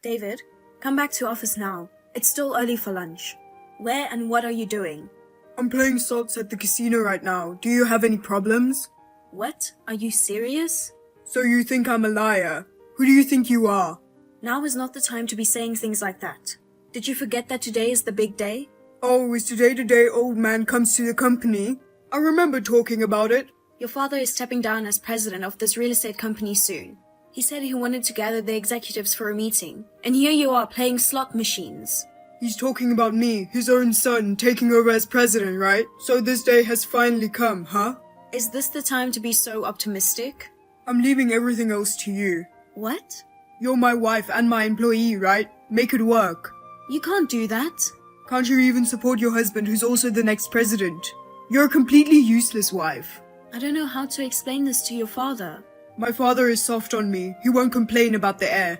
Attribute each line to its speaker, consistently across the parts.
Speaker 1: David, come back to office now. It's still early for lunch. Where and what are you doing?
Speaker 2: I'm playing slots at the casino right now. Do you have any problems?
Speaker 1: What? Are you serious?
Speaker 2: So you think I'm a liar? Who do you think you are?
Speaker 1: Now is not the time to be saying things like that. Did you forget that today is the big day?
Speaker 2: Oh, is today the day old man comes to the company? I remember talking about it.
Speaker 1: Your father is stepping down as president of this real estate company soon. He said he wanted to gather the executives for a meeting, and here you are playing slot machines.
Speaker 2: He's talking about me, his own son, taking over as president, right? So this day has finally come, huh?
Speaker 1: Is this the time to be so optimistic?
Speaker 2: I'm leaving everything else to you.
Speaker 1: What?
Speaker 2: You're my wife and my employee, right? Make it work.
Speaker 1: You can't do that.
Speaker 2: Can't you even support your husband who's also the next president? You're a completely useless wife.
Speaker 1: I don't know how to explain this to your father.
Speaker 2: My father is soft on me. He won't complain about the air.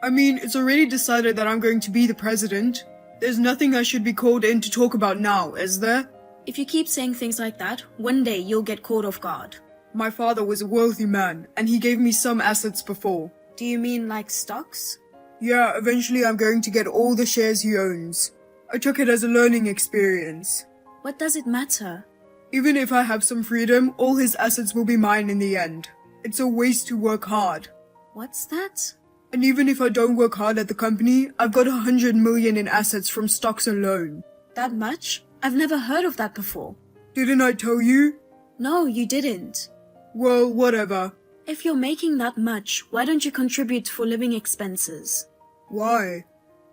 Speaker 2: I mean, it's already decided that I'm going to be the president. There's nothing I should be called in to talk about now, is there?
Speaker 1: If you keep saying things like that, one day you'll get caught off guard.
Speaker 2: My father was a wealthy man, and he gave me some assets before.
Speaker 1: Do you mean like stocks?
Speaker 2: Yeah, eventually I'm going to get all the shares he owns. I took it as a learning experience.
Speaker 1: What does it matter?
Speaker 2: Even if I have some freedom, all his assets will be mine in the end. It's a waste to work hard.
Speaker 1: What's that?
Speaker 2: And even if I don't work hard at the company, I've got 100 million in assets from stocks alone.
Speaker 1: That much? I've never heard of that before.
Speaker 2: Didn't I tell you?
Speaker 1: No, you didn't.
Speaker 2: Well, whatever.
Speaker 1: If you're making that much, why don't you contribute for living expenses?
Speaker 2: Why?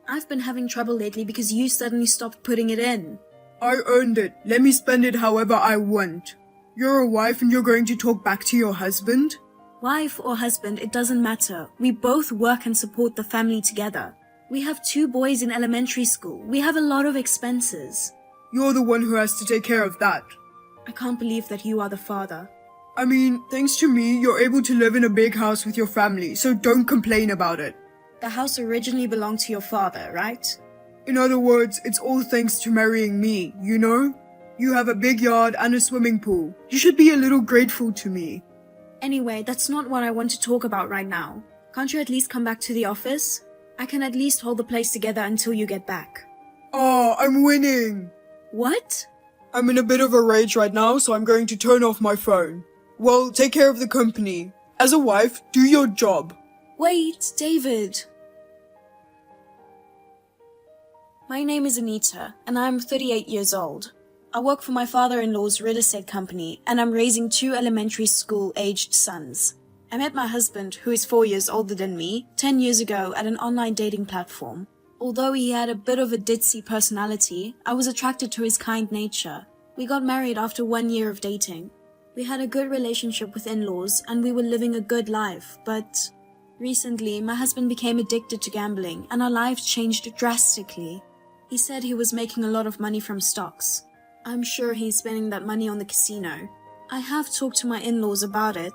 Speaker 1: I've been having trouble lately because you suddenly stopped putting it in.
Speaker 2: I earned it. Let me spend it however I want. You're a wife and you're going to talk back to your husband?
Speaker 1: Wife or husband, it doesn't matter. We both work and support the family together. We have 2 boys in elementary school. We have a lot of expenses.
Speaker 2: You're the one who has to take care of that.
Speaker 1: I can't believe that you are the father.
Speaker 2: I mean, thanks to me, you're able to live in a big house with your family, so don't complain about it.
Speaker 1: The house originally belonged to your father, right?
Speaker 2: In other words, it's all thanks to marrying me, you know? You have a big yard and a swimming pool. You should be a little grateful to me.
Speaker 1: Anyway, that's not what I want to talk about right now. Can't you at least come back to the office? I can at least hold the place together until you get back.
Speaker 2: Oh, I'm winning!
Speaker 1: What?
Speaker 2: I'm in a bit of a rage right now, so I'm going to turn off my phone. Well, take care of the company. As a wife, do your job.
Speaker 1: Wait, David. My name is Anita, and I am 38 years old. I work for my father-in-law's real estate company, and I'm raising 2 elementary school-aged sons. I met my husband, who is 4 years older than me, 10 years ago at an online dating platform. Although he had a bit of a ditzy personality, I was attracted to his kind nature. We got married after 1 year of dating. We had a good relationship with in-laws, and we were living a good life, but recently my husband became addicted to gambling, and our lives changed drastically. He said he was making a lot of money from stocks. I'm sure he's spending that money on the casino. I have talked to my in-laws about it,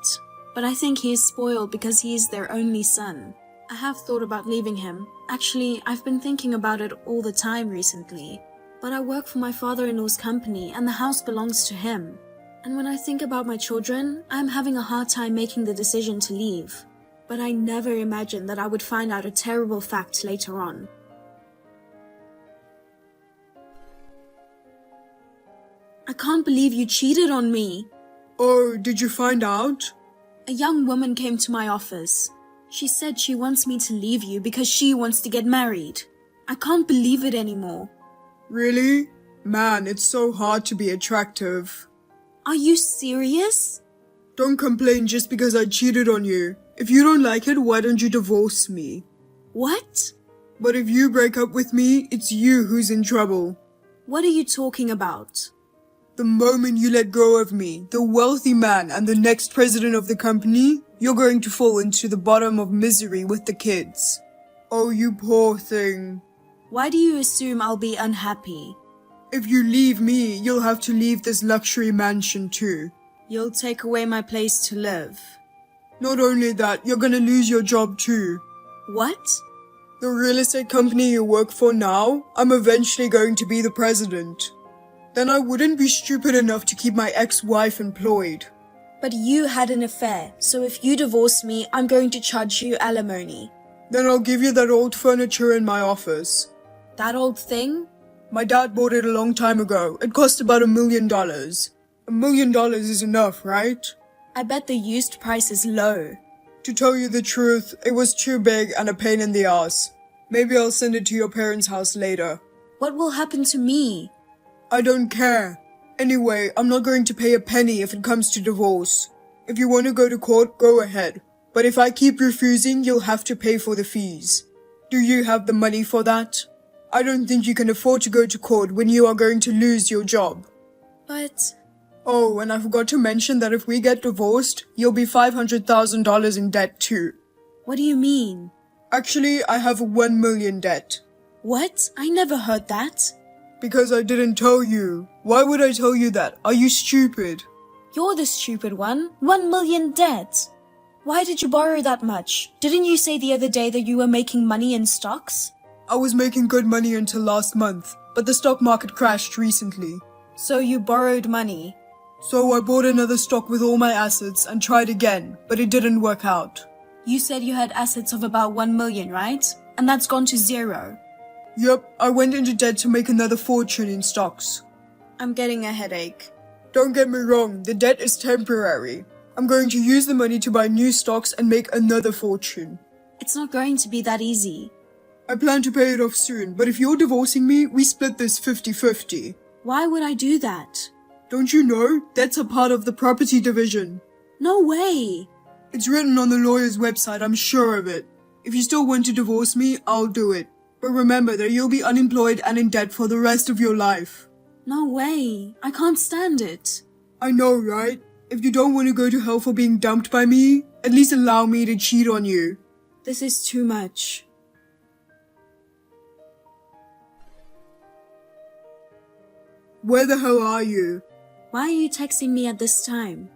Speaker 1: but I think he is spoiled because he is their only son. I have thought about leaving him. Actually, I've been thinking about it all the time recently. But I work for my father-in-law's company and the house belongs to him. And when I think about my children, I'm having a hard time making the decision to leave. But I never imagined that I would find out a terrible fact later on. I can't believe you cheated on me.
Speaker 2: Oh, did you find out?
Speaker 1: A young woman came to my office. She said she wants me to leave you because she wants to get married. I can't believe it anymore.
Speaker 2: Really? Man, it's so hard to be attractive.
Speaker 1: Are you serious?
Speaker 2: Don't complain just because I cheated on you. If you don't like it, why don't you divorce me?
Speaker 1: What?
Speaker 2: But if you break up with me, it's you who's in trouble.
Speaker 1: What are you talking about?
Speaker 2: The moment you let go of me, the wealthy man and the next president of the company, you're going to fall into the bottom of misery with the kids. Oh, you poor thing.
Speaker 1: Why do you assume I'll be unhappy?
Speaker 2: If you leave me, you'll have to leave this luxury mansion too.
Speaker 1: You'll take away my place to live.
Speaker 2: Not only that, you're gonna lose your job too.
Speaker 1: What?
Speaker 2: The real estate company you work for now, I'm eventually going to be the president. Then I wouldn't be stupid enough to keep my ex-wife employed.
Speaker 1: But you had an affair, so if you divorce me, I'm going to charge you alimony.
Speaker 2: Then I'll give you that old furniture in my office.
Speaker 1: That old thing?
Speaker 2: My dad bought it a long time ago. It cost about $1 million. $1 million is enough, right?
Speaker 1: I bet the used price is low.
Speaker 2: To tell you the truth, it was too big and a pain in the ass. Maybe I'll send it to your parents' house later.
Speaker 1: What will happen to me?
Speaker 2: I don't care. Anyway, I'm not going to pay a penny if it comes to divorce. If you want to go to court, go ahead. But if I keep refusing, you'll have to pay for the fees. Do you have the money for that? I don't think you can afford to go to court when you are going to lose your job.
Speaker 1: But
Speaker 2: Oh, and I forgot to mention that if we get divorced, you'll be $500,000 in debt too.
Speaker 1: what do you mean?
Speaker 2: Actually, I have a $1 million debt.
Speaker 1: What? I never heard that.
Speaker 2: Because I didn't tell you. Why would I tell you that? Are you stupid?
Speaker 1: You're the stupid one. 1 million debt. Why did you borrow that much? Didn't you say the other day that you were making money in stocks?
Speaker 2: I was making good money until last month, but the stock market crashed recently.
Speaker 1: So you borrowed money.
Speaker 2: So I bought another stock with all my assets and tried again, but it didn't work out.
Speaker 1: You said you had assets of about 1 million, right? And that's gone to zero.
Speaker 2: Yep, I went into debt to make another fortune in stocks.
Speaker 1: I'm getting a headache.
Speaker 2: Don't get me wrong, the debt is temporary. I'm going to use the money to buy new stocks and make another fortune.
Speaker 1: It's not going to be that easy.
Speaker 2: I plan to pay it off soon, but if you're divorcing me, we split this 50-50.
Speaker 1: Why would I do that?
Speaker 2: Don't you know? That's a part of the property division.
Speaker 1: No way.
Speaker 2: It's written on the lawyer's website, I'm sure of it. If you still want to divorce me, I'll do it. But remember that you'll be unemployed and in debt for the rest of your life.
Speaker 1: No way. I can't stand it.
Speaker 2: I know, right? If you don't want to go to hell for being dumped by me, at least allow me to cheat on you.
Speaker 1: This is too much.
Speaker 2: Where the hell are you?
Speaker 1: Why are you texting me at this time?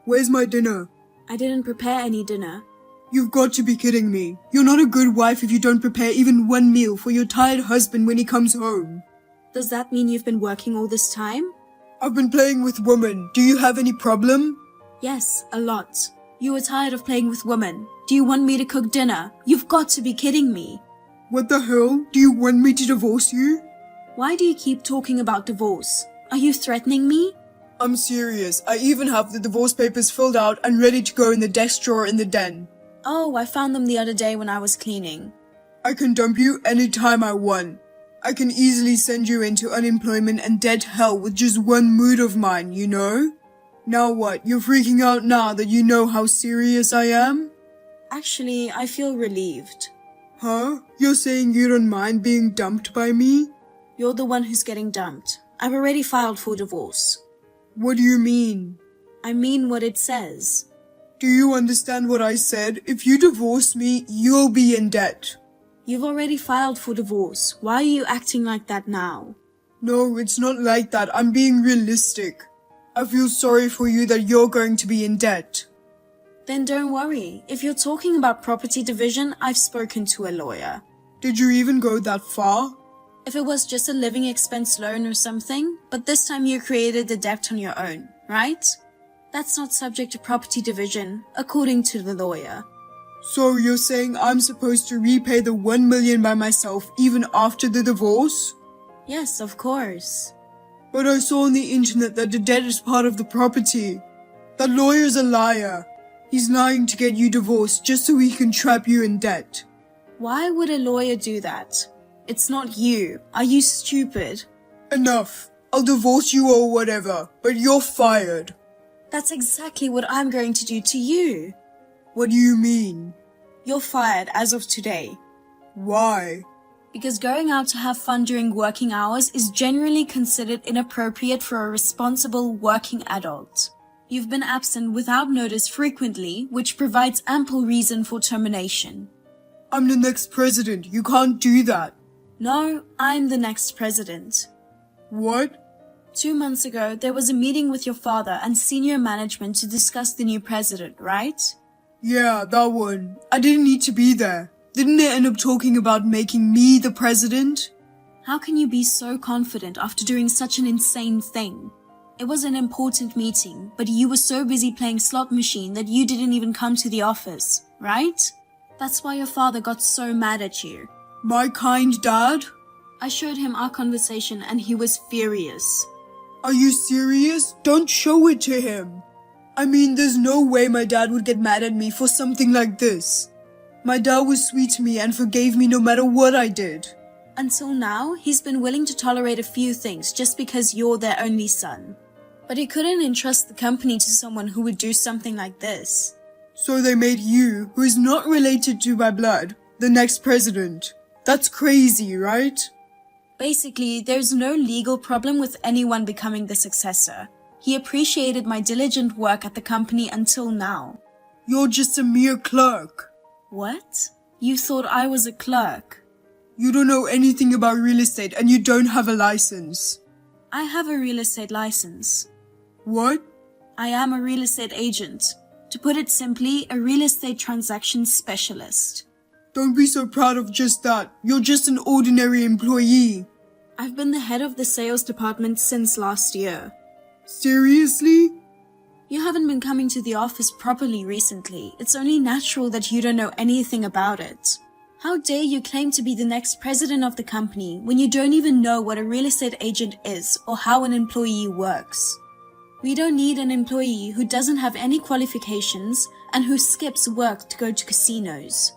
Speaker 2: Where's my dinner?
Speaker 1: I didn't prepare any dinner.
Speaker 2: You've got to be kidding me. You're not a good wife if you don't prepare even one meal for your tired husband when he comes home.
Speaker 1: Does that mean you've been working all this time?
Speaker 2: I've been playing with women. Do you have any problem?
Speaker 1: Yes, a lot. You were tired of playing with women. Do you want me to cook dinner? You've got to be kidding me.
Speaker 2: What the hell? Do you want me to divorce you?
Speaker 1: Why do you keep talking about divorce? Are you threatening me?
Speaker 2: I'm serious. I even have the divorce papers filled out and ready to go in the desk drawer in the den.
Speaker 1: Oh, I found them the other day when I was cleaning.
Speaker 2: I can dump you anytime I want. I can easily send you into unemployment and dead hell with just one mood of mine, you know? Now what, you're freaking out now that you know how serious I am?
Speaker 1: Actually, I feel relieved.
Speaker 2: Huh? You're saying you don't mind being dumped by me?
Speaker 1: You're the one who's getting dumped. I've already filed for divorce.
Speaker 2: What do you mean?
Speaker 1: I mean what it says.
Speaker 2: Do you understand what I said? If you divorce me, you'll be in debt.
Speaker 1: You've already filed for divorce. Why are you acting like that now?
Speaker 2: No, it's not like that. I'm being realistic. I feel sorry for you that you're going to be in debt.
Speaker 1: Then don't worry. If you're talking about property division, I've spoken to a lawyer.
Speaker 2: Did you even go that far?
Speaker 1: If it was just a living expense loan or something, but this time you created the debt on your own, right? That's not subject to property division, according to the lawyer.
Speaker 2: So you're saying I'm supposed to repay the 1 million by myself even after the divorce?
Speaker 1: Yes, of course.
Speaker 2: But I saw on the internet that the debt is part of the property. That lawyer's a liar. He's lying to get you divorced just so he can trap you in debt.
Speaker 1: Why would a lawyer do that? It's not you. Are you stupid?
Speaker 2: Enough. I'll divorce you or whatever, but you're fired.
Speaker 1: That's exactly what I'm going to do to you.
Speaker 2: What do you mean?
Speaker 1: You're fired as of today.
Speaker 2: Why?
Speaker 1: Because going out to have fun during working hours is generally considered inappropriate for a responsible working adult. You've been absent without notice frequently, which provides ample reason for termination.
Speaker 2: I'm the next president. You can't do that.
Speaker 1: No, I'm the next president.
Speaker 2: What?
Speaker 1: 2 months ago, there was a meeting with your father and senior management to discuss the new president, right?
Speaker 2: Yeah, that one. I didn't need to be there. Didn't they end up talking about making me the president?
Speaker 1: How can you be so confident after doing such an insane thing? It was an important meeting, but you were so busy playing slot machine that you didn't even come to the office, right? That's why your father got so mad at you.
Speaker 2: My kind dad?
Speaker 1: I showed him our conversation and he was furious.
Speaker 2: Are you serious? Don't show it to him. I mean, there's no way my dad would get mad at me for something like this. My dad was sweet to me and forgave me no matter what I did.
Speaker 1: Until now, he's been willing to tolerate a few things just because you're their only son. But he couldn't entrust the company to someone who would do something like this.
Speaker 2: So they made you, who is not related to my blood, the next president. That's crazy, right?
Speaker 1: Basically, there's no legal problem with anyone becoming the successor. He appreciated my diligent work at the company until now.
Speaker 2: You're just a mere clerk.
Speaker 1: What? You thought I was a clerk?
Speaker 2: You don't know anything about real estate and you don't have a license.
Speaker 1: I have a real estate license.
Speaker 2: What?
Speaker 1: I am a real estate agent. To put it simply, a real estate transaction specialist.
Speaker 2: Don't be so proud of just that. You're just an ordinary employee.
Speaker 1: I've been the head of the sales department since last year.
Speaker 2: Seriously?
Speaker 1: You haven't been coming to the office properly recently. It's only natural that you don't know anything about it. How dare you claim to be the next president of the company when you don't even know what a real estate agent is or how an employee works? We don't need an employee who doesn't have any qualifications and who skips work to go to casinos.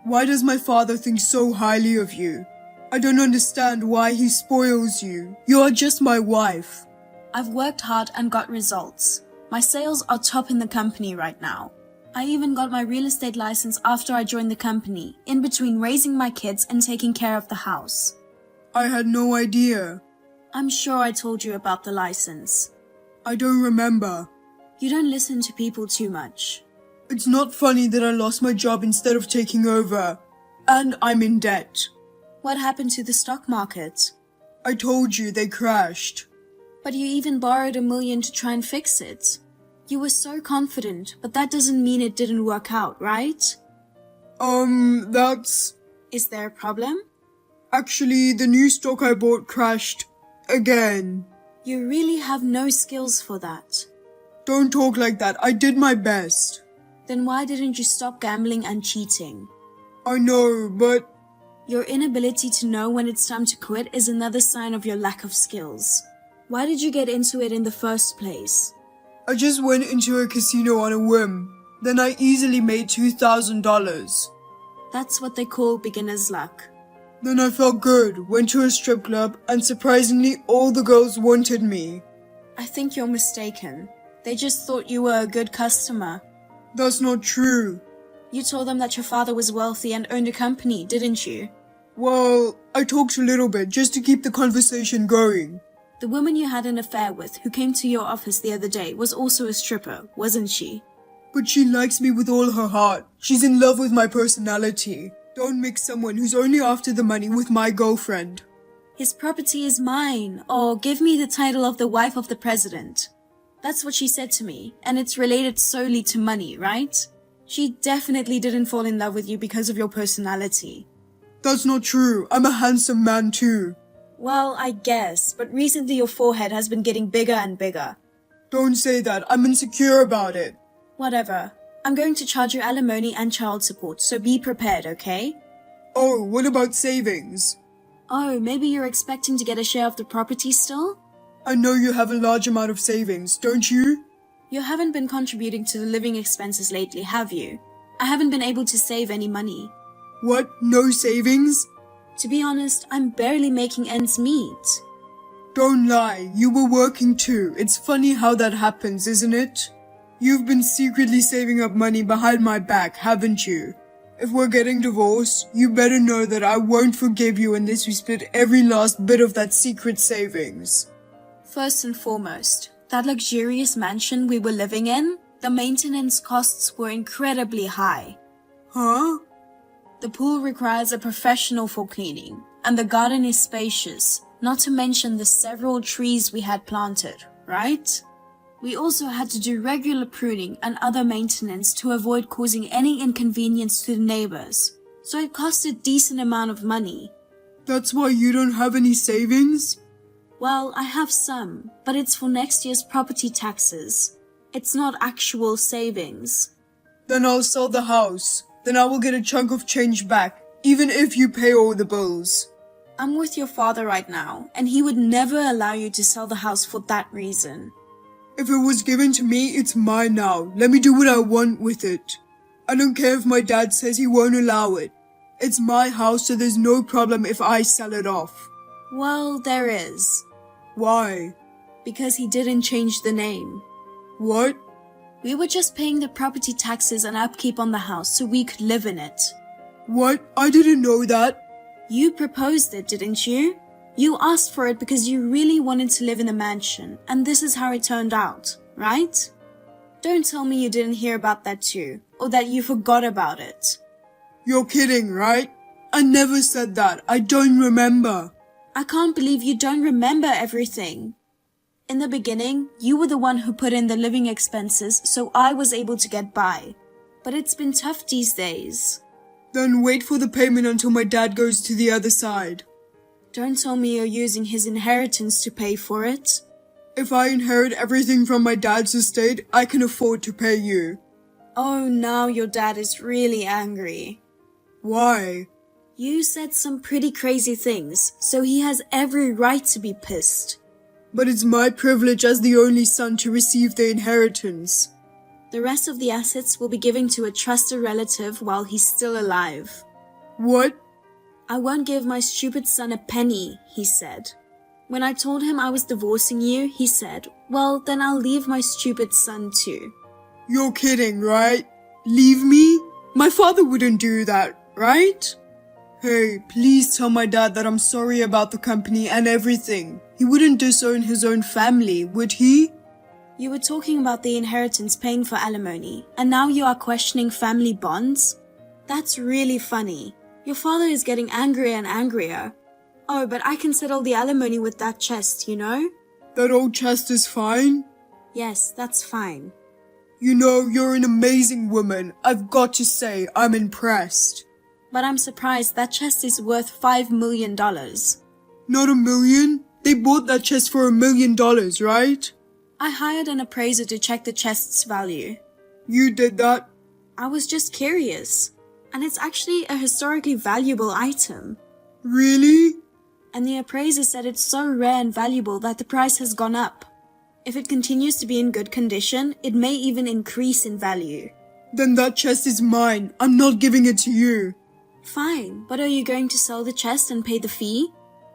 Speaker 2: Why does my father think so highly of you? I don't understand why he spoils you. You are just my wife.
Speaker 1: I've worked hard and got results. My sales are top in the company right now. I even got my real estate license after I joined the company, in between raising my kids and taking care of the house.
Speaker 2: I had no idea.
Speaker 1: I'm sure I told you about the license.
Speaker 2: I don't remember.
Speaker 1: You don't listen to people too much.
Speaker 2: It's not funny that I lost my job instead of taking over. And I'm in debt.
Speaker 1: What happened to the stock market?
Speaker 2: I told you they crashed.
Speaker 1: But you even borrowed $1 million to try and fix it. You were so confident, but that doesn't mean it didn't work out, right?
Speaker 2: That's...
Speaker 1: Is there a problem?
Speaker 2: Actually, the new stock I bought crashed again.
Speaker 1: You really have no skills for that.
Speaker 2: Don't talk like that. I did my best.
Speaker 1: Then why didn't you stop gambling and cheating?
Speaker 2: I know, but...
Speaker 1: Your inability to know when it's time to quit is another sign of your lack of skills. Why did you get into it in the first place?
Speaker 2: I just went into a casino on a whim. Then I easily made $2,000.
Speaker 1: That's what they call beginner's luck.
Speaker 2: Then I felt good, went to a strip club, and surprisingly all the girls wanted me.
Speaker 1: I think you're mistaken. They just thought you were a good customer.
Speaker 2: That's not true.
Speaker 1: You told them that your father was wealthy and owned a company, didn't you?
Speaker 2: Well, I talked a little bit just to keep the conversation going.
Speaker 1: The woman you had an affair with who came to your office the other day was also a stripper, wasn't she?
Speaker 2: But she likes me with all her heart. She's in love with my personality. Don't mix someone who's only after the money with my girlfriend.
Speaker 1: His property is mine, or give me the title of the wife of the president. That's what she said to me, and it's related solely to money, right? She definitely didn't fall in love with you because of your personality.
Speaker 2: That's not true. I'm a handsome man too.
Speaker 1: Well, I guess, but recently your forehead has been getting bigger and bigger.
Speaker 2: Don't say that. I'm insecure about it.
Speaker 1: Whatever. I'm going to charge you alimony and child support, so be prepared, okay?
Speaker 2: Oh, what about savings?
Speaker 1: Oh, maybe you're expecting to get a share of the property still?
Speaker 2: I know you have a large amount of savings, don't you?
Speaker 1: You haven't been contributing to the living expenses lately, have you? I haven't been able to save any money.
Speaker 2: What? No savings?
Speaker 1: To be honest, I'm barely making ends meet.
Speaker 2: Don't lie, you were working too. It's funny how that happens, isn't it? You've been secretly saving up money behind my back, haven't you? If we're getting divorced, you better know that I won't forgive you unless we split every last bit of that secret savings.
Speaker 1: First and foremost, that luxurious mansion we were living in, the maintenance costs were incredibly high.
Speaker 2: Huh?
Speaker 1: The pool requires a professional for cleaning, and the garden is spacious, not to mention the several trees we had planted, right? We also had to do regular pruning and other maintenance to avoid causing any inconvenience to the neighbors, so it cost a decent amount of money.
Speaker 2: That's why you don't have any savings?
Speaker 1: Well, I have some, but it's for next year's property taxes. It's not actual savings.
Speaker 2: Then I'll sell the house. then I will get a chunk of change back, even if you pay all the bills.
Speaker 1: I'm with your father right now, and he would never allow you to sell the house for that reason.
Speaker 2: If it was given to me, it's mine now. Let me do what I want with it. I don't care if my dad says he won't allow it. It's my house, so there's no problem if I sell it off.
Speaker 1: Well, there is.
Speaker 2: Why?
Speaker 1: Because he didn't change the name.
Speaker 2: What?
Speaker 1: We were just paying the property taxes and upkeep on the house so we could live in it.
Speaker 2: What? I didn't know that.
Speaker 1: You proposed it, didn't you? You asked for it because you really wanted to live in a mansion, and this is how it turned out, right? Don't tell me you didn't hear about that too, or that you forgot about it.
Speaker 2: You're kidding, right? I never said that. I don't remember.
Speaker 1: I can't believe you don't remember everything. In the beginning, you were the one who put in the living expenses, so I was able to get by. But it's been tough these days.
Speaker 2: Then wait for the payment until my dad goes to the other side.
Speaker 1: Don't tell me you're using his inheritance to pay for it.
Speaker 2: If I inherit everything from my dad's estate, I can afford to pay you.
Speaker 1: Oh, now your dad is really angry.
Speaker 2: Why?
Speaker 1: You said some pretty crazy things, so he has every right to be pissed.
Speaker 2: But it's my privilege as the only son to receive the inheritance.
Speaker 1: The rest of the assets will be given to a trusted relative while he's still alive.
Speaker 2: What?
Speaker 1: I won't give my stupid son a penny, he said. When I told him I was divorcing you, he said, well, then I'll leave my stupid son too.
Speaker 2: You're kidding, right? Leave me? My father wouldn't do that, right? Hey, please tell my dad that I'm sorry about the company and everything. He wouldn't disown his own family, would he?
Speaker 1: You were talking about the inheritance paying for alimony, and now you are questioning family bonds? That's really funny. Your father is getting angrier and angrier. Oh, but I can settle the alimony with that chest, you know?
Speaker 2: That old chest is fine?
Speaker 1: Yes, that's fine.
Speaker 2: You know, you're an amazing woman. I've got to say, I'm impressed.
Speaker 1: But I'm surprised that chest is worth $5 million.
Speaker 2: Not $1 million? They bought that chest for $1 million, right?
Speaker 1: I hired an appraiser to check the chest's value.
Speaker 2: You did that?
Speaker 1: I was just curious. And it's actually a historically valuable item.
Speaker 2: Really?
Speaker 1: And the appraiser said it's so rare and valuable that the price has gone up. If it continues to be in good condition, it may even increase in value.
Speaker 2: Then that chest is mine. I'm not giving it to you.
Speaker 1: Fine, but are you going to sell the chest and pay the fee?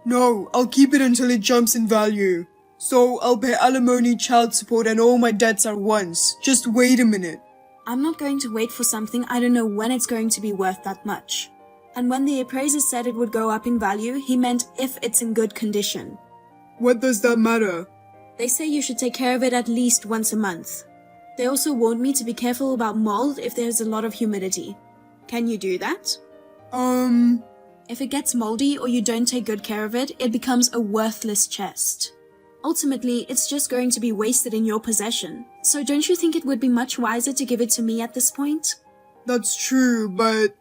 Speaker 2: No, I'll keep it until it jumps in value. So I'll pay alimony, child support, and all my debts at once. Just wait a minute.
Speaker 1: I'm not going to wait for something I don't know when it's going to be worth that much. And when the appraiser said it would go up in value, he meant if it's in good condition.
Speaker 2: What does that matter?
Speaker 1: They say you should take care of it at least once a month. They also warned me to be careful about mold if there's a lot of humidity. Can you do that? If it gets moldy or you don't take good care of it, it becomes a worthless chest. Ultimately, it's just going to be wasted in your possession. So don't you think it would be much wiser to give it to me at this point?
Speaker 2: That's true, but...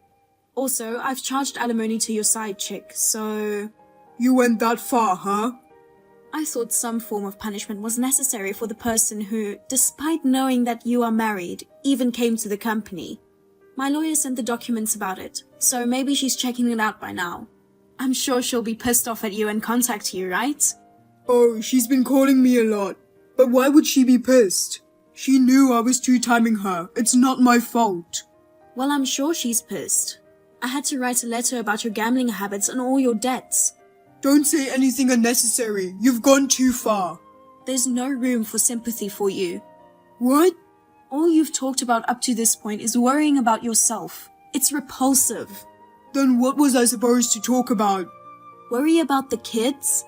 Speaker 1: Also, I've charged alimony to your side chick, so...
Speaker 2: You went that far, huh?
Speaker 1: I thought some form of punishment was necessary for the person who, despite knowing that you are married, even came to the company. My lawyer sent the documents about it, so maybe she's checking it out by now. I'm sure she'll be pissed off at you and contact you, right?
Speaker 2: Oh, she's been calling me a lot. But why would she be pissed? She knew I was two-timing her. It's not my fault.
Speaker 1: Well, I'm sure she's pissed. I had to write a letter about your gambling habits and all your debts.
Speaker 2: Don't say anything unnecessary. You've gone too far.
Speaker 1: There's no room for sympathy for you.
Speaker 2: What?
Speaker 1: All you've talked about up to this point is worrying about yourself. It's repulsive.
Speaker 2: Then what was I supposed to talk about?
Speaker 1: Worry about the kids?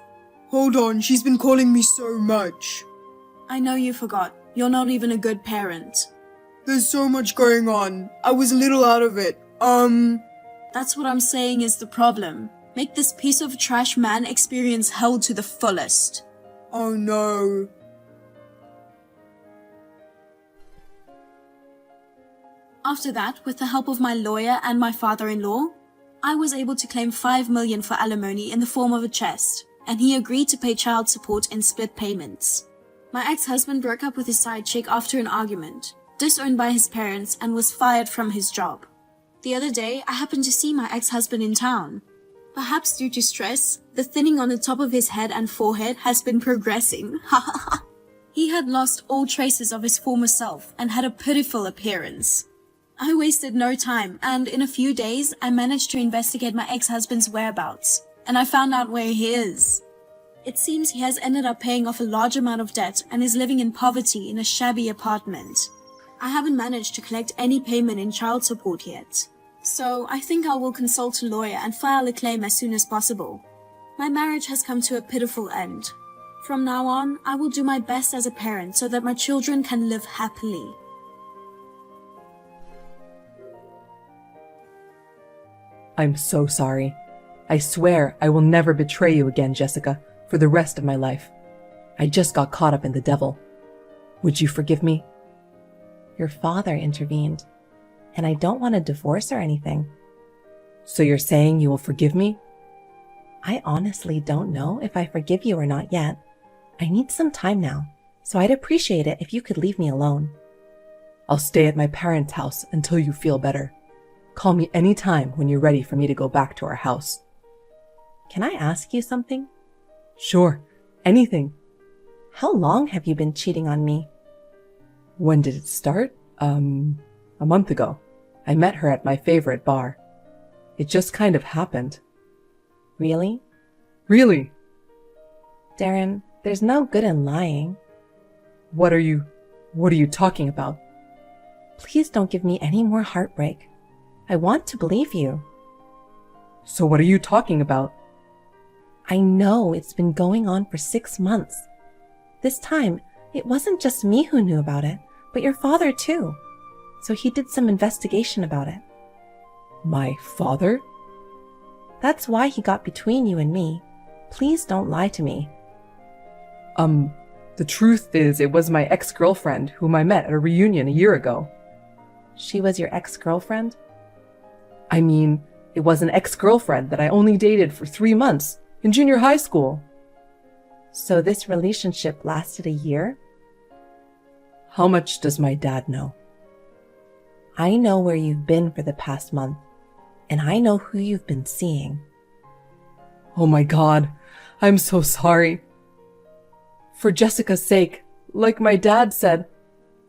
Speaker 2: Hold on, she's been calling me so much.
Speaker 1: I know you forgot. You're not even a good parent.
Speaker 2: There's so much going on. I was a little out of it.
Speaker 1: That's what I'm saying is the problem. Make this piece of trash man experience hell to the fullest.
Speaker 2: Oh no.
Speaker 1: After that, with the help of my lawyer and my father-in-law, I was able to claim $5 million for alimony in the form of a chest, and he agreed to pay child support in split payments. My ex-husband broke up with his side chick after an argument, disowned by his parents, and was fired from his job. The other day, I happened to see my ex-husband in town. Perhaps due to stress, the thinning on the top of his head and forehead has been progressing. He had lost all traces of his former self and had a pitiful appearance. I wasted no time, and in a few days, I managed to investigate my ex-husband's whereabouts, and I found out where he is. It seems he has ended up paying off a large amount of debt and is living in poverty in a shabby apartment. I haven't managed to collect any payment in child support yet. So I think I will consult a lawyer and file a claim as soon as possible. My marriage has come to a pitiful end. From now on, I will do my best as a parent so that my children can live happily.
Speaker 3: I'm so sorry. I swear I will never betray you again, Jessica, for the rest of my life. I just got caught up in the devil. Would you forgive me?
Speaker 4: Your father intervened, and I don't want a divorce or anything.
Speaker 3: So you're saying you will forgive me?
Speaker 4: I honestly don't know if I forgive you or not yet. I need some time now, so I'd appreciate it if you could leave me alone.
Speaker 3: I'll stay at my parents' house until you feel better. Call me any time when you're ready for me to go back to our house.
Speaker 4: Can I ask you something?
Speaker 3: Sure, anything.
Speaker 4: How long have you been cheating on me?
Speaker 3: When did it start? A month ago. I met her at my favorite bar. It just kind of happened.
Speaker 4: Really?
Speaker 3: Really?
Speaker 4: Darren, there's no good in lying.
Speaker 3: What are you talking about?
Speaker 4: Please don't give me any more heartbreak. I want to believe you.
Speaker 3: So what are you talking about?
Speaker 4: I know it's been going on for 6 months. This time, it wasn't just me who knew about it, but your father too. So he did some investigation about it.
Speaker 3: My father?
Speaker 4: That's why he got between you and me. Please don't lie to me.
Speaker 3: The truth is it was my ex-girlfriend whom I met at a reunion a year ago.
Speaker 4: She was your ex-girlfriend?
Speaker 3: I mean, it was an ex-girlfriend that I only dated for 3 months in junior high school.
Speaker 4: So this relationship lasted a year?
Speaker 3: How much does my dad know?
Speaker 4: I know where you've been for the past month, and I know who you've been seeing.
Speaker 3: Oh my God, I'm so sorry. For Jessica's sake, like my dad said,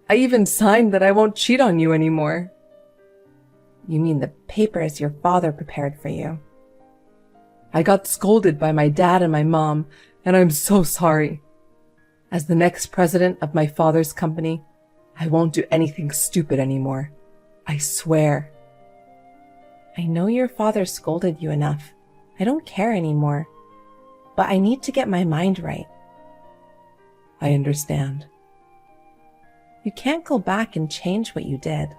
Speaker 3: I even signed that I won't cheat on you anymore.
Speaker 4: You mean the papers your father prepared for you?
Speaker 3: I got scolded by my dad and my mom, and I'm so sorry. As the next president of my father's company, I won't do anything stupid anymore. I swear.
Speaker 4: I know your father scolded you enough. I don't care anymore. But I need to get my mind right.
Speaker 3: I understand.
Speaker 4: You can't go back and change what you did.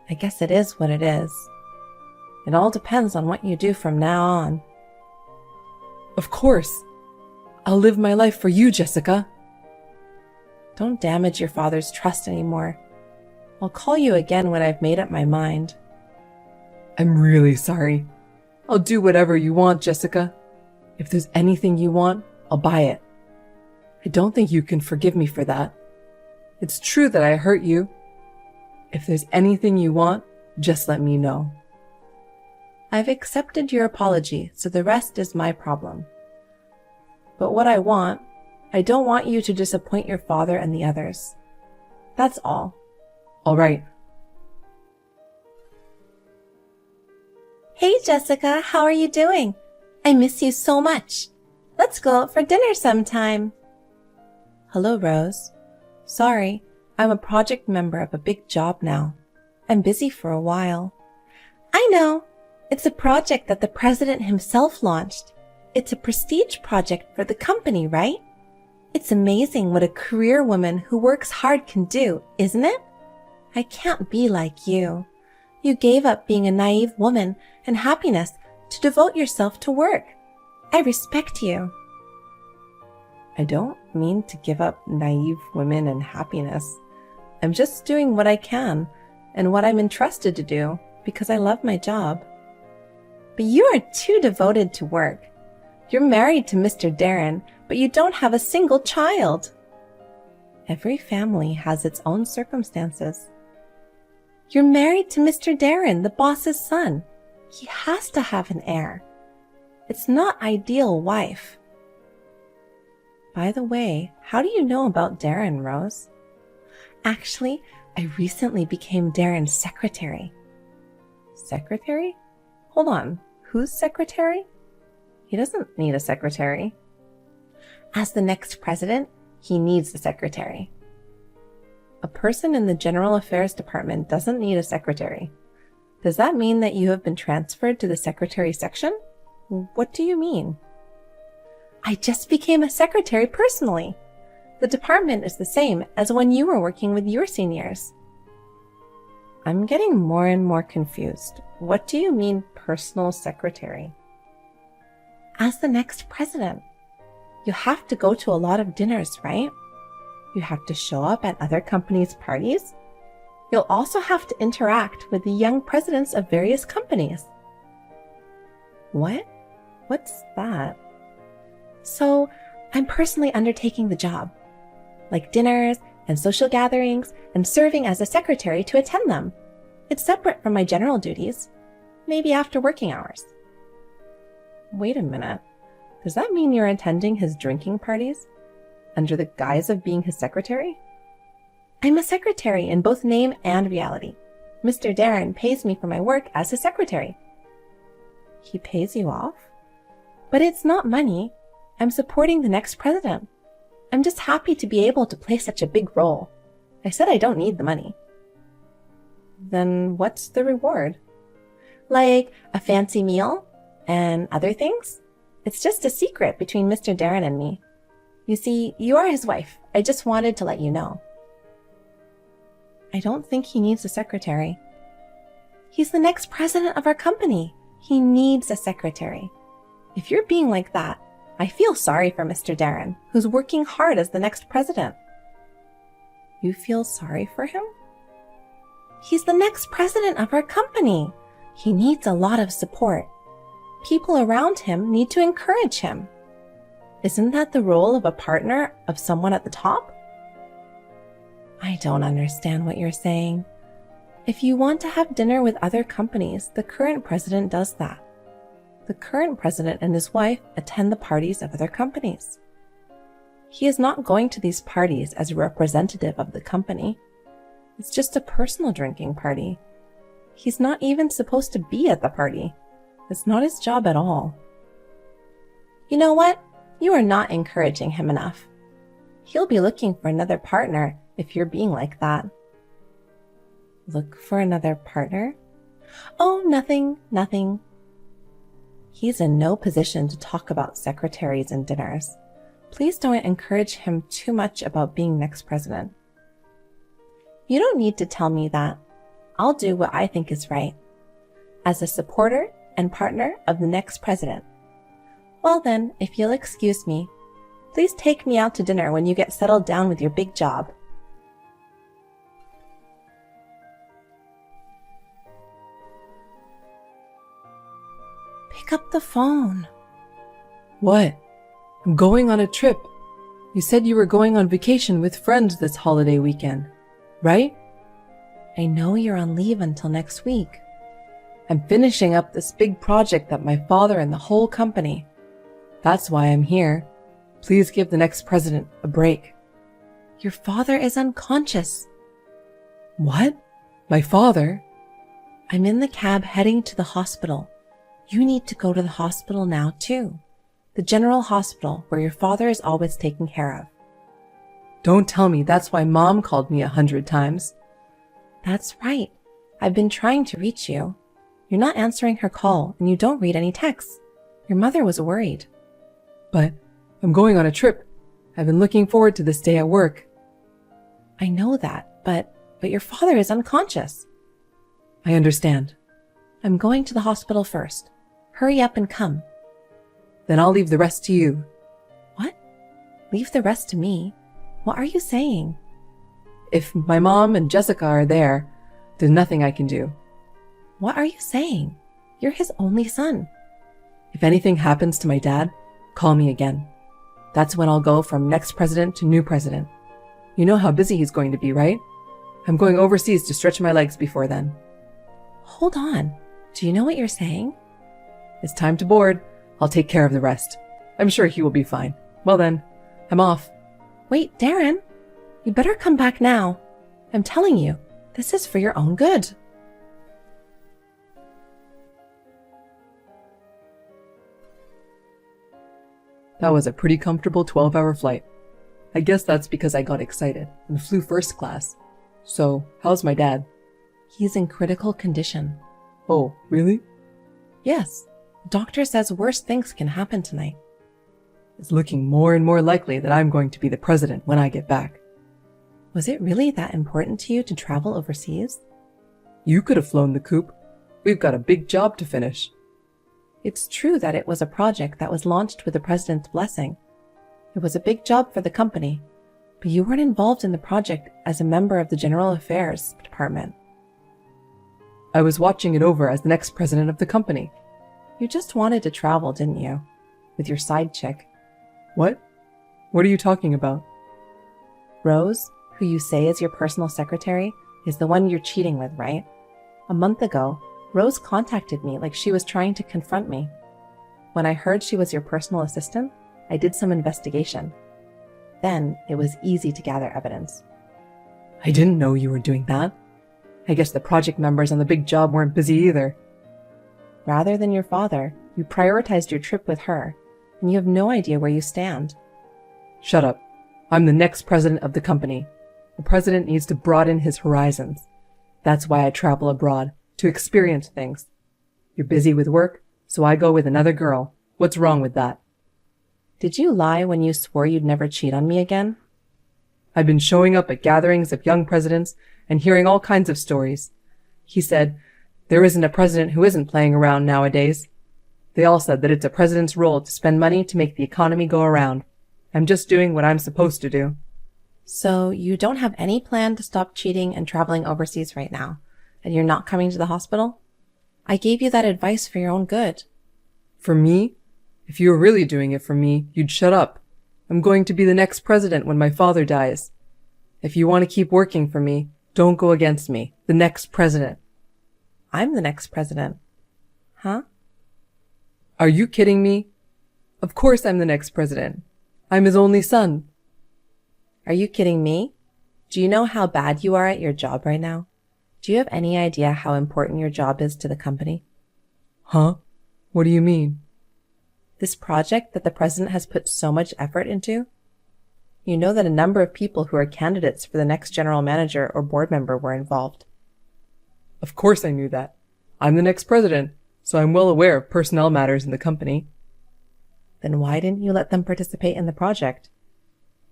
Speaker 4: I guess it is what it is. It all depends on what you do from now on.
Speaker 3: Of course. I'll live my life for you, Jessica.
Speaker 4: Don't damage your father's trust anymore. I'll call you again when I've made up my mind.
Speaker 3: I'm really sorry. I'll do whatever you want, Jessica. If there's anything you want, I'll buy it. I don't think you can forgive me for that. It's true that I hurt you. If there's anything you want, just let me know.
Speaker 4: I've accepted your apology, so the rest is my problem. But what I don't want you to disappoint your father and the others. That's all.
Speaker 3: All right.
Speaker 4: Hey, Jessica, how are you doing? I miss you so much. Let's go out for dinner sometime. Hello, Rose. Sorry, I'm a project member of a big job now. I'm busy for a while. I know. It's a project that the president himself launched. It's a prestige project for the company, right? It's amazing what a career woman who works hard can do, isn't it? I can't be like you. You gave up being a naive woman and happiness to devote yourself to work. I respect you. I don't mean to give up naive women and happiness. I'm just doing what I can and what I'm entrusted to do because I love my job. But you are too devoted to work. You're married to Mr. Darren, but you don't have a single child. Every family has its own circumstances. You're married to Mr. Darren, the boss's son. He has to have an heir. It's not ideal wife. By the way, how do you know about Darren, Rose? Actually, I recently became Darren's secretary. Secretary? Hold on, who's secretary? He doesn't need a secretary. As the next president, he needs a secretary. A person in the General Affairs Department doesn't need a secretary. Does that mean that you have been transferred to the secretary section? What do you mean? I just became a secretary personally. The department is the same as when you were working with your seniors. I'm getting more and more confused. What do you mean personal secretary? As the next president, you have to go to a lot of dinners, right? You have to show up at other companies' parties. You'll also have to interact with the young presidents of various companies. What? What's that? So, I'm personally undertaking the job, like dinners and social gatherings and serving as a secretary to attend them. It's separate from my general duties, maybe after working hours. Wait a minute. Does that mean you're attending his drinking parties under the guise of being his secretary? I'm a secretary in both name and reality. Mr. Darren pays me for my work as his secretary. He pays you off? But it's not money. I'm supporting the next president. I'm just happy to be able to play such a big role. I said I don't need the money. Then what's the reward? Like a fancy meal and other things? It's just a secret between Mr. Darren and me. You see, you are his wife. I just wanted to let you know. I don't think he needs a secretary. He's the next president of our company. He needs a secretary. If you're being like that, I feel sorry for Mr. Darren, who's working hard as the next president. You feel sorry for him? He's the next president of our company. He needs a lot of support. People around him need to encourage him. Isn't that the role of a partner of someone at the top? I don't understand what you're saying. If you want to have dinner with other companies, the current president does that. The current president and his wife attend the parties of other companies. He is not going to these parties as a representative of the company. It's just a personal drinking party. He's not even supposed to be at the party. It's not his job at all. You know what? You are not encouraging him enough. He'll be looking for another partner if you're being like that. Look for another partner? Oh, nothing. He's in no position to talk about secretaries and dinners. Please don't encourage him too much about being next president. You don't need to tell me that. I'll do what I think is right. As a supporter and partner of the next president. Well then, if you'll excuse me, please take me out to dinner when you get settled down with your big job. Pick up the phone.
Speaker 3: What? I'm going on a trip. You said you were going on vacation with friends this holiday weekend, right?
Speaker 4: I know you're on leave until next week.
Speaker 3: I'm finishing up this big project that my father and the whole company. That's why I'm here. Please give the next president a break.
Speaker 4: Your father is unconscious.
Speaker 3: What? My father?
Speaker 4: I'm in the cab heading to the hospital. You need to go to the hospital now too. The general hospital where your father is always taken care of.
Speaker 3: Don't tell me that's why Mom called me 100 times.
Speaker 4: That's right. I've been trying to reach you. You're not answering her call and you don't read any texts. Your mother was worried.
Speaker 3: But I'm going on a trip. I've been looking forward to this day at work.
Speaker 4: I know that, but your father is unconscious.
Speaker 3: I understand.
Speaker 4: I'm going to the hospital first. Hurry up and come.
Speaker 3: Then I'll leave the rest to you.
Speaker 4: What? Leave the rest to me? What are you saying?
Speaker 3: If my mom and Jessica are there, there's nothing I can do.
Speaker 4: What are you saying? You're his only son.
Speaker 3: If anything happens to my dad, call me again. That's when I'll go from next president to new president. You know how busy he's going to be, right? I'm going overseas to stretch my legs before then.
Speaker 4: Hold on. Do you know what you're saying?
Speaker 3: It's time to board. I'll take care of the rest. I'm sure he will be fine. Well then, I'm off.
Speaker 4: Wait, Darren. You better come back now. I'm telling you, this is for your own good.
Speaker 3: That was a pretty comfortable 12-hour flight. I guess that's because I got excited and flew first class. So, how's my dad?
Speaker 4: He's in critical condition.
Speaker 3: Oh, really?
Speaker 4: Yes, the doctor says worse things can happen tonight.
Speaker 3: It's looking more and more likely that I'm going to be the president when I get back.
Speaker 4: Was it really that important to you to travel overseas?
Speaker 3: You could have flown the coop. We've got a big job to finish.
Speaker 4: It's true that it was a project that was launched with the president's blessing. It was a big job for the company, but you weren't involved in the project as a member of the General Affairs Department.
Speaker 3: I was watching it over as the next president of the company.
Speaker 4: You just wanted to travel, didn't you? With your side chick.
Speaker 3: What? What are you talking about?
Speaker 4: Rose, who you say is your personal secretary, is the one you're cheating with, right? A month ago, Rose contacted me like she was trying to confront me. When I heard she was your personal assistant, I did some investigation. Then it was easy to gather evidence.
Speaker 3: I didn't know you were doing that. I guess the project members on the big job weren't busy either.
Speaker 4: Rather than your father, you prioritized your trip with her, and you have no idea where you stand.
Speaker 3: Shut up. I'm the next president of the company. The president needs to broaden his horizons. That's why I travel abroad, to experience things. You're busy with work, so I go with another girl. What's wrong with that?
Speaker 4: Did you lie when you swore you'd never cheat on me again?
Speaker 3: I've been showing up at gatherings of young presidents and hearing all kinds of stories. He said, there isn't a president who isn't playing around nowadays. They all said that it's a president's role to spend money to make the economy go around. I'm just doing what I'm supposed to do.
Speaker 4: So you don't have any plan to stop cheating and traveling overseas right now, and you're not coming to the hospital? I gave you that advice for your own good.
Speaker 3: For me? If you were really doing it for me, you'd shut up. I'm going to be the next president when my father dies. If you want to keep working for me, don't go against me, the next president.
Speaker 4: I'm the next president. Huh?
Speaker 3: Are you kidding me? Of course I'm the next president. I'm his only son.
Speaker 4: Are you kidding me? Do you know how bad you are at your job right now? Do you have any idea how important your job is to the company?
Speaker 3: Huh? What do you mean?
Speaker 4: This project that the president has put so much effort into? You know that a number of people who are candidates for the next general manager or board member were involved.
Speaker 3: Of course I knew that. I'm the next president, so I'm well aware of personnel matters in the company.
Speaker 4: Then why didn't you let them participate in the project?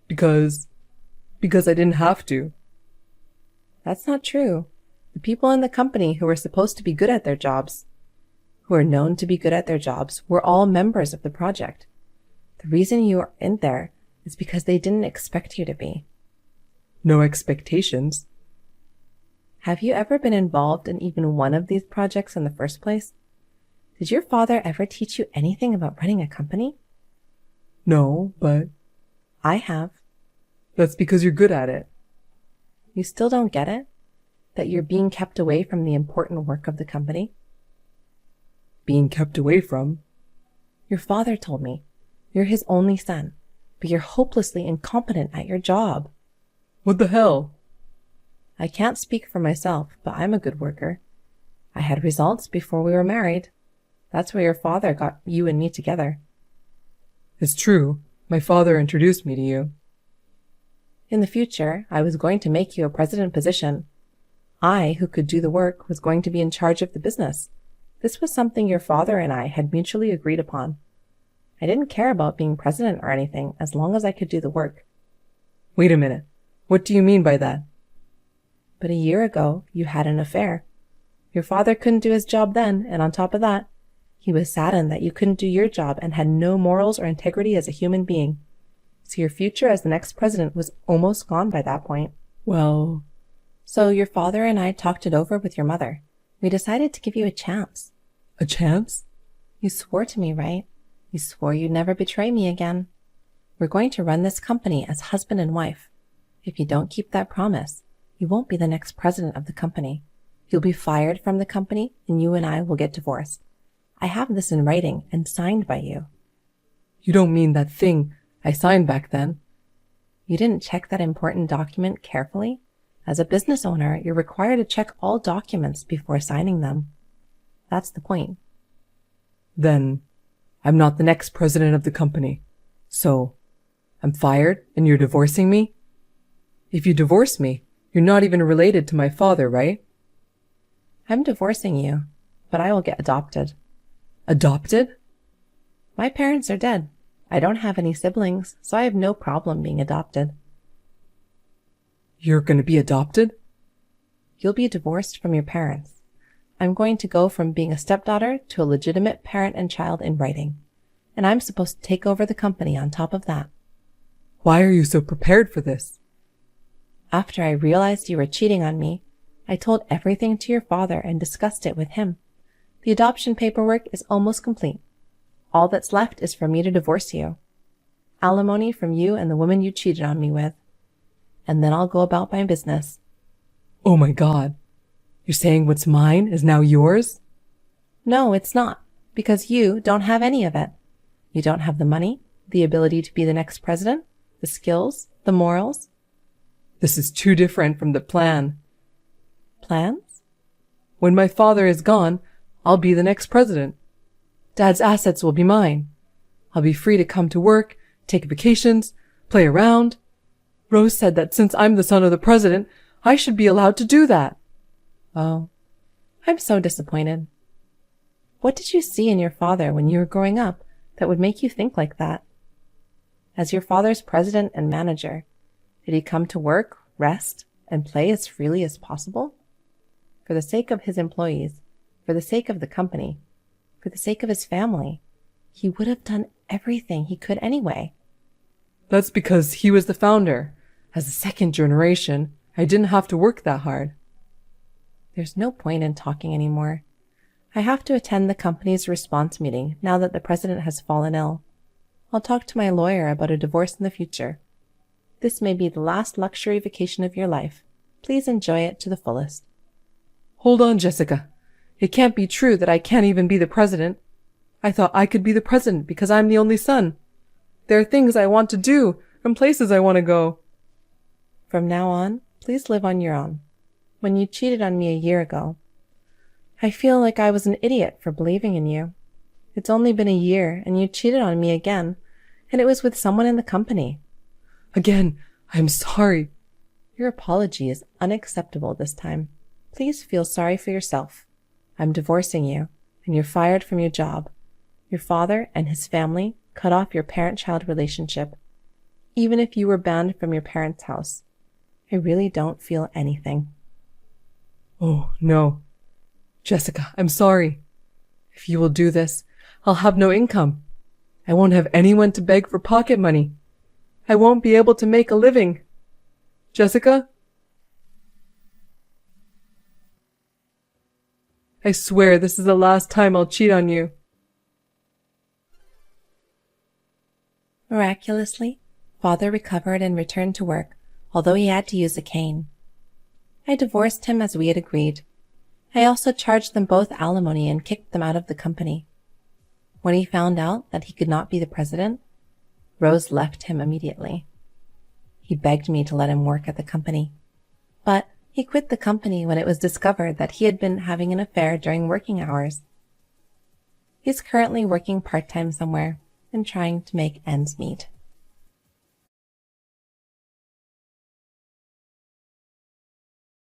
Speaker 3: Because I didn't have to.
Speaker 4: That's not true. The people in the company who were supposed to be good at their jobs, who are known to be good at their jobs, were all members of the project. The reason you are in there is because they didn't expect you to be.
Speaker 3: No expectations.
Speaker 4: Have you ever been involved in even one of these projects in the first place? Did your father ever teach you anything about running a company?
Speaker 3: No, but
Speaker 4: I have.
Speaker 3: that's because you're good at it.
Speaker 4: You still don't get it? That you're being kept away from the important work of the company?
Speaker 3: Being kept away from?
Speaker 4: Your father told me. You're his only son, but you're hopelessly incompetent at your job.
Speaker 3: What the hell?
Speaker 4: I can't speak for myself, but I'm a good worker. I had results before we were married. That's where your father got you and me together.
Speaker 3: It's true. My father introduced me to you.
Speaker 4: In the future, I was going to make you a president position. I, who could do the work, was going to be in charge of the business. This was something your father and I had mutually agreed upon. I didn't care about being president or anything as long as I could do the work.
Speaker 3: Wait a minute. What do you mean by that?
Speaker 4: But a year ago, you had an affair. Your father couldn't do his job then, and on top of that, he was saddened that you couldn't do your job and had no morals or integrity as a human being. So your future as the next president was almost gone by that point.
Speaker 3: Well,
Speaker 4: so your father and I talked it over with your mother. We decided to give you a chance.
Speaker 3: a chance?
Speaker 4: You swore to me, right? You swore you'd never betray me again. We're going to run this company as husband and wife. If you don't keep that promise, You won't be the next president of the company. You'll be fired from the company and you and I will get divorced. I have this in writing and signed by you.
Speaker 3: You don't mean that thing I signed back then?
Speaker 4: You didn't check that important document carefully? As a business owner, you're required to check all documents before signing them. That's the point.
Speaker 3: Then I'm not the next president of the company. So I'm fired and you're divorcing me? If you divorce me, you're not even related to my father, right?
Speaker 4: I'm divorcing you, but I will get adopted.
Speaker 3: Adopted?
Speaker 4: My parents are dead. I don't have any siblings, so I have no problem being adopted.
Speaker 3: You're going to be adopted?
Speaker 4: You'll be divorced from your parents. I'm going to go from being a stepdaughter to a legitimate parent and child in writing. And I'm supposed to take over the company on top of that.
Speaker 3: Why are you so prepared for this?
Speaker 4: After I realized you were cheating on me, I told everything to your father and discussed it with him. The adoption paperwork is almost complete. All that's left is for me to divorce you. Alimony from you and the woman you cheated on me with. And then I'll go about my business.
Speaker 3: Oh my God. You're saying what's mine is now yours?
Speaker 4: No, it's not, because you don't have any of it. You don't have the money, the ability to be the next president, the skills, the morals.
Speaker 3: This is too different from the plan.
Speaker 4: Plans?
Speaker 3: When my father is gone, I'll be the next president. Dad's assets will be mine. I'll be free to come to work, take vacations, play around. Rose said that since I'm the son of the president, I should be allowed to do that.
Speaker 4: Oh, I'm so disappointed. What did you see in your father when you were growing up that would make you think like that? As your father's president and manager, did he come to work, rest, and play as freely as possible? For the sake of his employees, for the sake of the company, for the sake of his family, he would have done everything he could anyway.
Speaker 3: That's because he was the founder. As a second generation, I didn't have to work that hard.
Speaker 4: There's no point in talking anymore. I have to attend the company's response meeting now that the president has fallen ill. I'll talk to my lawyer about a divorce in the future. This may be the last luxury vacation of your life. Please enjoy it to the fullest.
Speaker 3: Hold on, Jessica. It can't be true that I can't even be the president. I thought I could be the president because I'm the only son. There are things I want to do and places I want to go.
Speaker 4: From now on, please live on your own. When you cheated on me a year ago, I feel like I was an idiot for believing in you. It's only been a year and you cheated on me again, and it was with someone in the company.
Speaker 3: Again, I'm sorry.
Speaker 4: Your apology is unacceptable this time. Please feel sorry for yourself. I'm divorcing you, and you're fired from your job. Your father and his family cut off your parent-child relationship. Even if you were banned from your parents' house, I really don't feel anything.
Speaker 3: Oh, no. Jessica, I'm sorry. If you will do this, I'll have no income. I won't have anyone to beg for pocket money. I won't be able to make a living. Jessica? I swear this is the last time I'll cheat on you.
Speaker 4: Miraculously, Father recovered and returned to work, although he had to use a cane. I divorced him as we had agreed. I also charged them both alimony and kicked them out of the company. When he found out that he could not be the president, Rose left him immediately. He begged me to let him work at the company, but he quit the company when it was discovered that he had been having an affair during working hours. He's currently working part-time somewhere and trying to make ends meet.